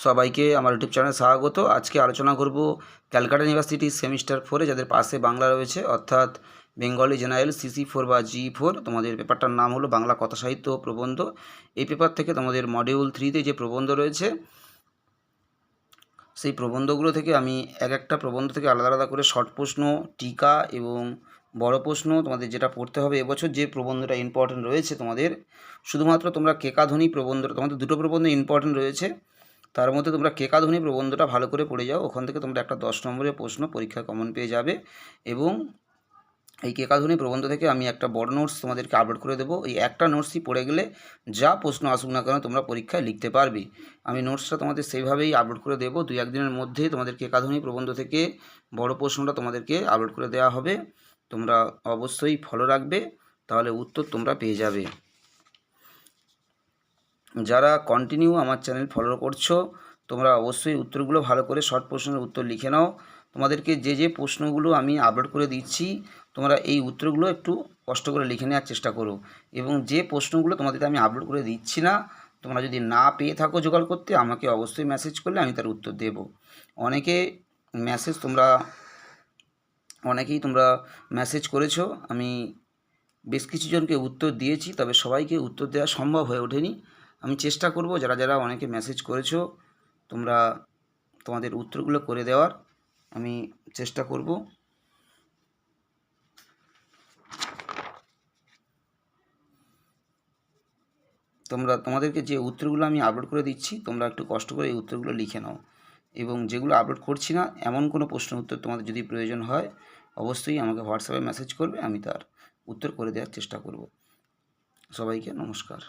সবাইকে আমার ইউটিউব চ্যানেলে স্বাগত। আজকে আলোচনা করব ক্যালকাটা ইউনিভার্সিটি সেমিস্টার 4-এ যাদের পাশে বাংলা রয়েছে, অর্থাৎ বেঙ্গলি জেনারেল CC4 বা G4। তোমাদের পেপারটার নাম হলো বাংলা কথা সাহিত্য ও প্রবন্ধ। এই পেপার থেকে তোমাদের মডিউল 3-তে যে প্রবন্ধ রয়েছে, সেই প্রবন্ধগুলো থেকে আমি একটা প্রবন্ধ থেকে আলাদা আলাদা করে শর্ট প্রশ্ন, টিকা এবং বড় প্রশ্ন তোমাদের যেটা পড়তে হবে এবছর, যে প্রবন্ধটা ইম্পর্টেন্ট রয়েছে তোমাদের, শুধুমাত্র তোমরা কেকাধ্বনি প্রবন্ধটা, তোমাদের দুটো প্রবন্ধ ইম্পর্টেন্ট রয়েছে, তার মধ্যে তোমরা কেকাধ্বনি প্রবন্ধটা ভালো করে পড়ে যাও। ওখান থেকে তোমরা একটা 10 নম্বরের প্রশ্ন পরীক্ষায় কমন পেয়ে যাবে। এবং এই কেকাধ্বনি প্রবন্ধ থেকে আমি একটা বড় নোটস তোমাদেরকে আপলোড করে দেবো। এই একটা নোটসই পড়ে গেলে যা প্রশ্ন আসুক না কেন তোমরা পরীক্ষায় লিখতে পারবে। আমি নোটসটা তোমাদের সেইভাবেই আপলোড করে দেবো। 2-1 দিনের মধ্যে তোমাদের কেকাধ্বনি প্রবন্ধ থেকে বড় প্রশ্নটা তোমাদেরকে আপলোড করে দেওয়া হবে। তোমরা অবশ্যই ফলো রাখবে, তাহলে উত্তর তোমরা পেয়ে যাবে। যারা কন্টিনিউ আমার চ্যানেল ফলো করছো, তোমরা অবশ্যই উত্তরগুলো ভালো করে শর্ট প্রশ্নের উত্তর লিখে নাও। তোমাদেরকে যে প্রশ্নগুলো আমি আপলোড করে দিচ্ছি, তোমরা এই উত্তরগুলো একটু কষ্ট করে লিখে নেওয়ার চেষ্টা করো। এবং যে প্রশ্নগুলো তোমাদেরকে আমি আপলোড করে দিচ্ছি না, তোমরা যদি না পেয়ে থাকো জোগাড় করতে, আমাকে অবশ্যই মেসেজ করলে আমি তার উত্তর দেব। অনেকেই তোমরা মেসেজ করেছো, আমি বেশ কিছুজনকে উত্তর দিয়েছি, তবে সবাইকে উত্তর দেওয়া সম্ভব হয়ে ওঠেনি। আমি চেষ্টা করব যারা অনেকে মেসেজ করেছো তোমরা তোমাদের উত্তরগুলো করে দেওয়ার আমি চেষ্টা করব। তোমাদেরকে যে উত্তরগুলো আমি আপলোড করে দিচ্ছি, তোমরা একটু কষ্ট করে এই উত্তরগুলো লিখে নাও। এবং যেগুলো আপলোড করছি না, এমন কোনো প্রশ্নের উত্তর তোমাদের যদি প্রয়োজন হয়, অবশ্যই আমাকে হোয়াটসঅ্যাপে মেসেজ করবে, আমি তার উত্তর করে দেওয়ার চেষ্টা করব। সবাইকে নমস্কার।